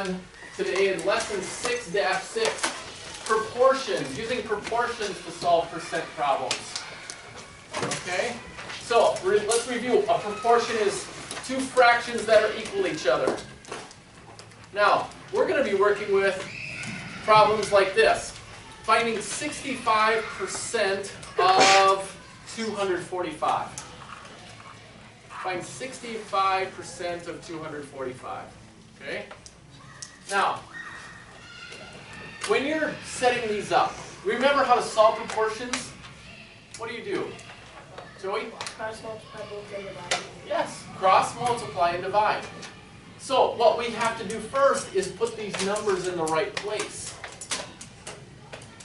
on today in lesson 6-6, proportions, using proportions to solve percent problems. Okay? So, let's review. A proportion is two fractions that are equal to each other. Now, we're going to be working with problems like this. Finding 65% of 245. Find 65% of 245. Okay? Now, when you're setting these up, remember how to solve proportions? What do? Joey? Cross multiply both and divide. Yes, cross multiply and divide. So what we have to do first is put these numbers in the right place.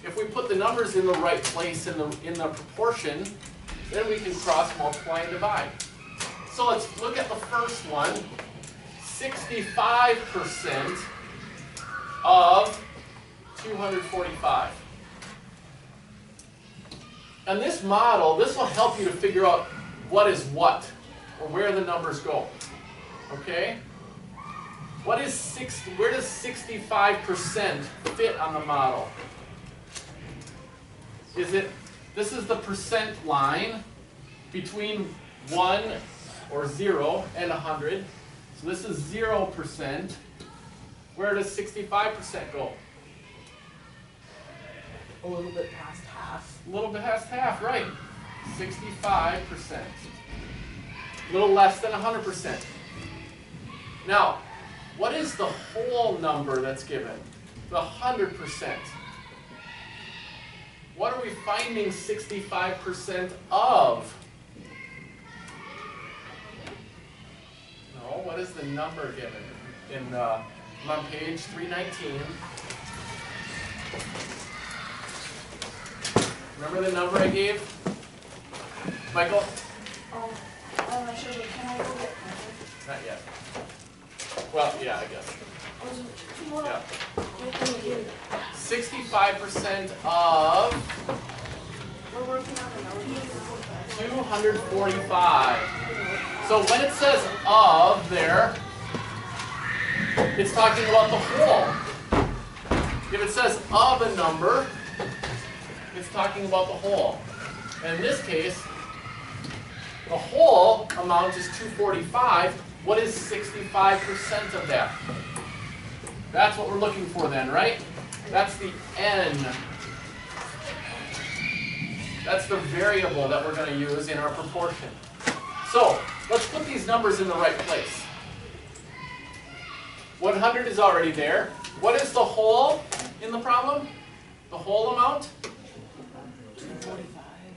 If we put the numbers in the right place in the proportion, then we can cross multiply and divide. So let's look at the first one. 65% of 245. And this model, this will help you to figure out what is what, or where the numbers go. Okay? Where does 65% fit on the model? This is the percent line between 1 or 0 and 100. So this is 0%. Where does 65% go? A little bit past half. A little bit past half, right. 65%. A little less than 100%. Now, what is the whole number that's given? The 100%. What are we finding 65% of? No, what is the number given? I'm on page 319. Remember the number I gave? Michael? I'm not sure, but can I go get coffee? Not yet. Well, yeah, I guess. Yeah. 65% of We're working on the 245. So when it says of there, it's talking about the whole. If it says of a number, it's talking about the whole. And in this case, the whole amount is 245. What is 65% of that? That's what we're looking for then, right? That's the n. That's the variable that we're going to use in our proportion. So, let's put these numbers in the right place. 100 is already there. What is the whole in the problem? The whole amount?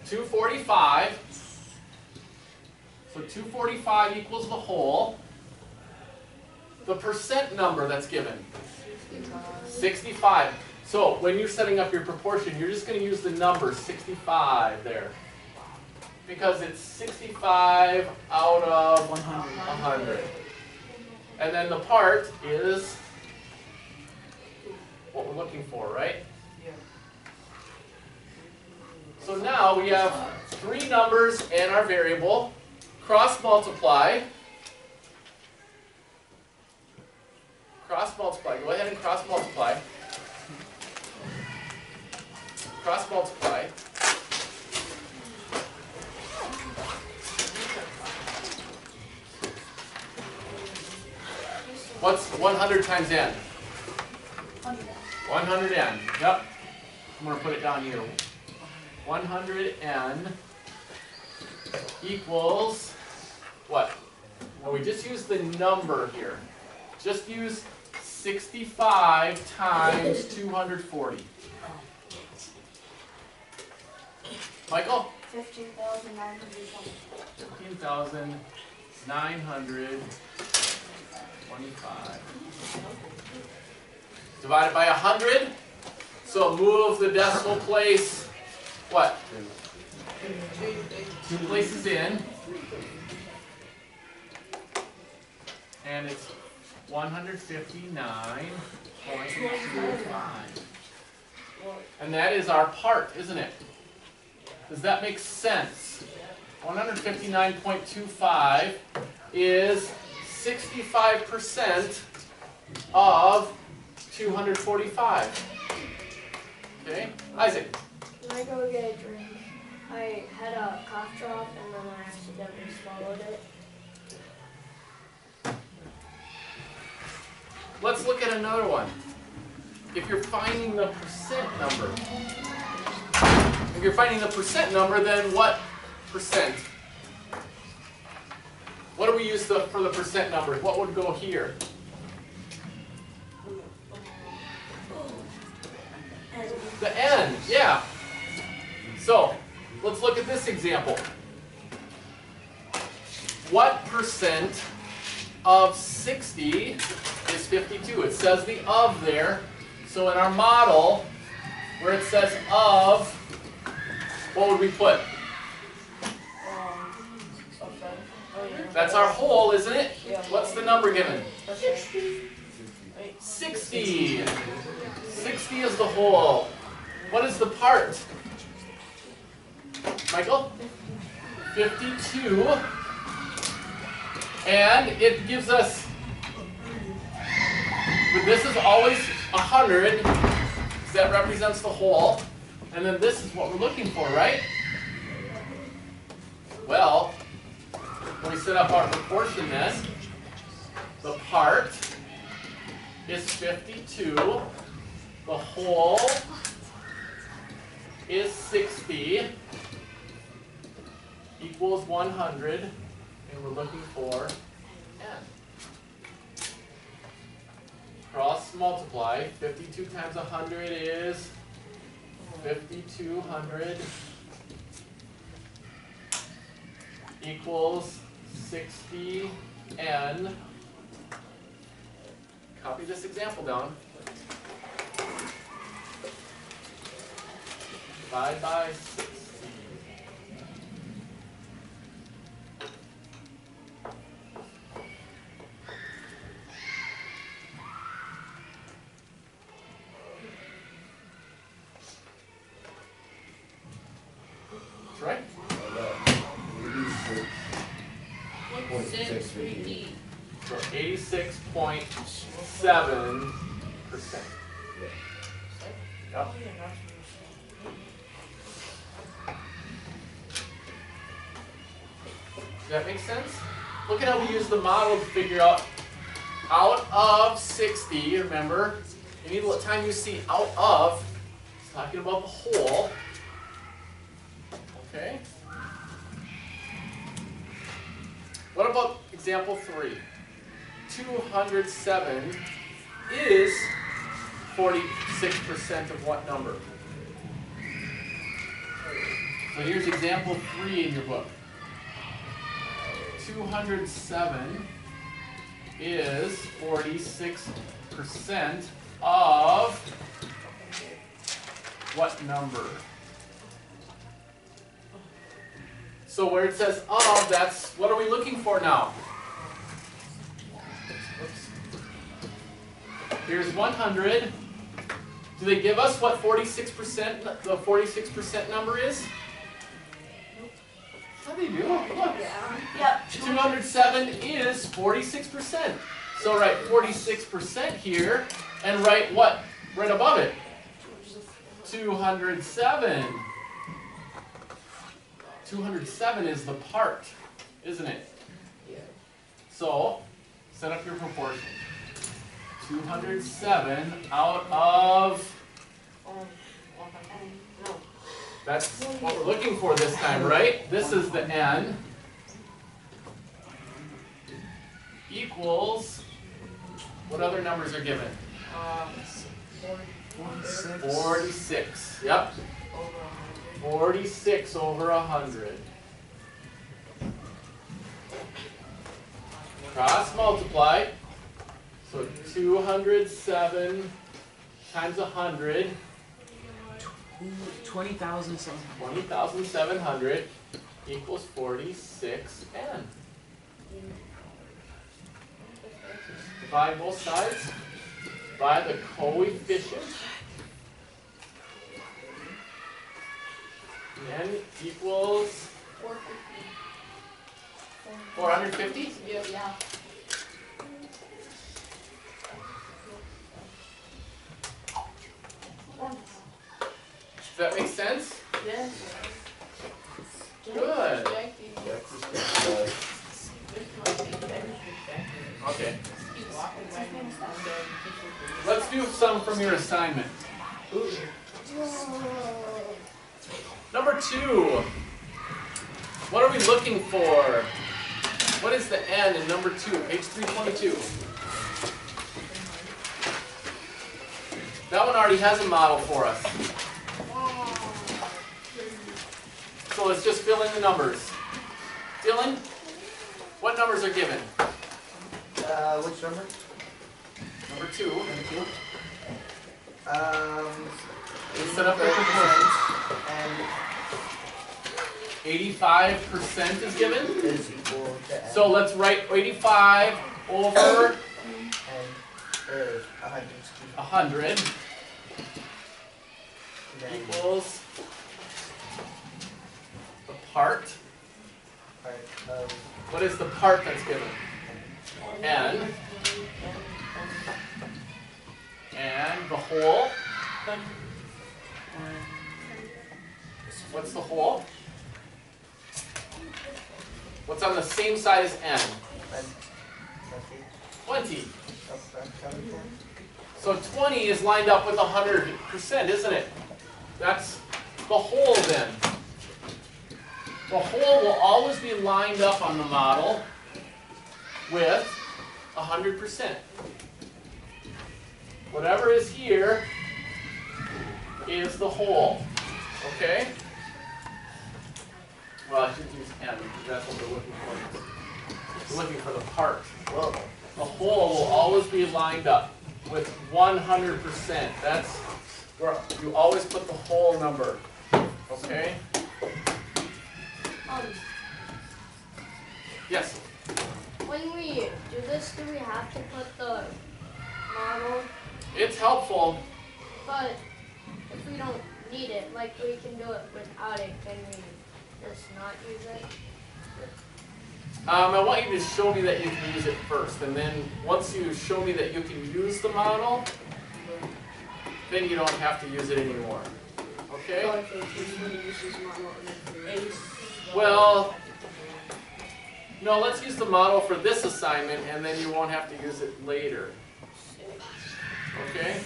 245. So 245 equals the whole. The percent number that's given? 65. So when you're setting up your proportion, you're just going to use the number 65 there. Because it's 65 out of 100. And then the part is what we're looking for, right? So now we have three numbers and our variable. Cross multiply. Cross multiply. Go ahead and cross multiply. Cross multiply. What's 100 times n? 100n. Yep. I'm going to put it down here. 100n equals what? Well, we just use the number here. Just use 65 times 240. Michael? 15,925. Divided by 100. So move the decimal place, what? 2 places in. And it's 159.25. And that is our part, isn't it? Does that make sense? 159.25 is 65% of 245. Okay, Isaac. When I go get a drink, I had a cough drop and then I accidentally swallowed it. Let's look at another one. If you're finding the percent number, then what percent? What do we use for the percent number? What would go here? The n, yeah. So, let's look at this example. What percent of 60 is 52? It says the of there. So in our model, where it says of, what would we put? That's our whole, isn't it? What's the number given? 60. 60 is the whole. What is the part? Michael? 52. And it gives us, but this is always 100, because that represents the whole. And then this is what we're looking for, right? Well, when we set up our proportion then, the part is 52, the whole is 60, equals 100, and we're looking for n. Cross multiply, 52 times 100 is 5,200 equals 60n. Copy this example down. Divide by 60. That's right. 650. So 86.7%. Yep. Does that make sense? Look at how we use the model to figure out of 60, remember, any time you see out of, it's talking about the whole. Okay? What about example 3? 207 is 46% of what number? So here's example 3 in your book. 207 is 46% of what number? So where it says of, that's, what are we looking for now? Oops. Here's 100. Do they give us what 46%, the 46% number is? How do they do? Look. Yep. 207 is 46%. So write 46% here, and write what? Right above it. 207. 207 is the part, isn't it? So, set up your proportion. 207 out of, that's what we're looking for this time, right? This is the n, equals, what other numbers are given? 46, yep. 46 over 100. Cross multiply. So 207 times 100. 20,700 equals 46n. Divide both sides by the coefficient. N equals 450? Yeah. sense? Yes. Good. Okay. Let's do some from your assignment. Number 2. What are we looking for? What is the n in number 2? Page 322. That one already has a model for us. So let's just fill in the numbers. Dylan, what numbers are given? Which number? Number 2. Number 2. Let's set up the proportions. And 85% is given. is equal to n. So let's write 85 over And 100. 100 Then equals the part. part of What is the part that's given? N. And the whole. What's the whole? What's on the same side as n? 20. So 20 is lined up with 100%, isn't it? That's the whole then. The whole will always be lined up on the model with 100%. Whatever is here is the whole. Okay? Well, I should use n because that's what we're looking for. We're looking for the part. Well, The whole will always be lined up with 100%. That's where you always put the whole number. Okay? Yes? When we do this, do we have to put the model? It's helpful. But if we don't need it, like we can do it without it, can we just not use it? I want you to show me that you can use it first. And then once you show me that you can use the model, then you don't have to use it anymore. Okay? Well, no, let's use the model for this assignment and then you won't have to use it later. Okay?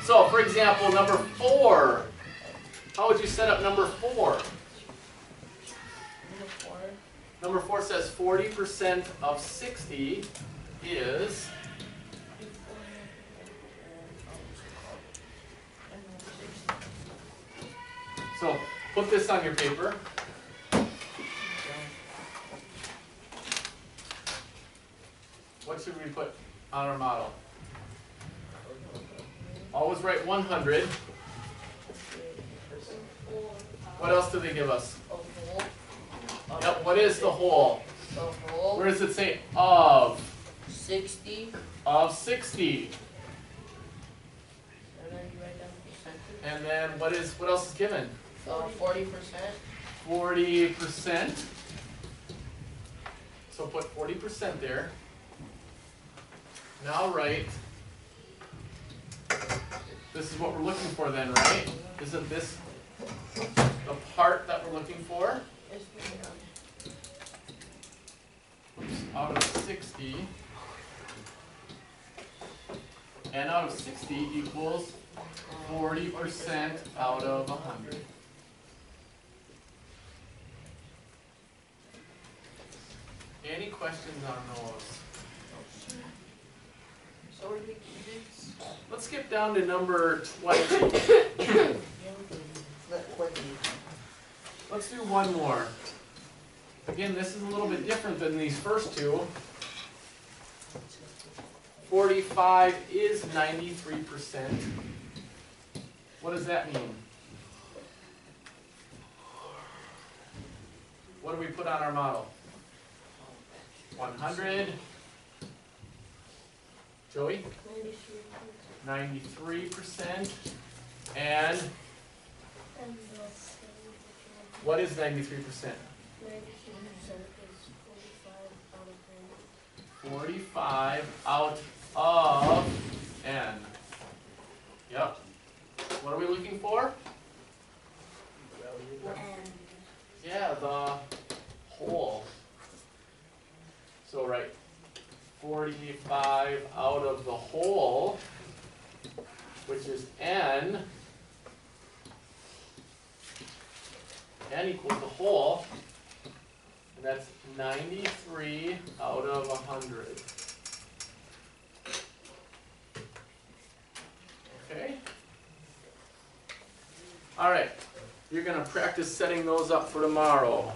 So, for example, number 4. How would you set up number 4? Number 4 says 40% of 60 is... So, put this on your paper. What should we put on our model? Always write 100. What else do they give us? Yep, what is the whole? Where does it say of? 60. Of 60. And then you write down percentage. And then what else is given? So 40%. 40%. So put 40% there. Now write, this is what we're looking for then, right? Isn't this the part that we're looking for? Oops, out of 60. And out of 60 equals 40% out of 100. Any questions on those? So what do we do? Let's skip down to number 20. Let's do one more. Again, this is a little bit different than these first two. 45 is 93%. What does that mean? What do we put on our model? 100. Joey? 93%. And what is 93%? 45 out of n. Yep. What are we looking for? Yeah, the whole. So right, 45 out of the whole, which is n. N equals the whole, and that's 93 out of 100. Okay? All right, you're going to practice setting those up for tomorrow.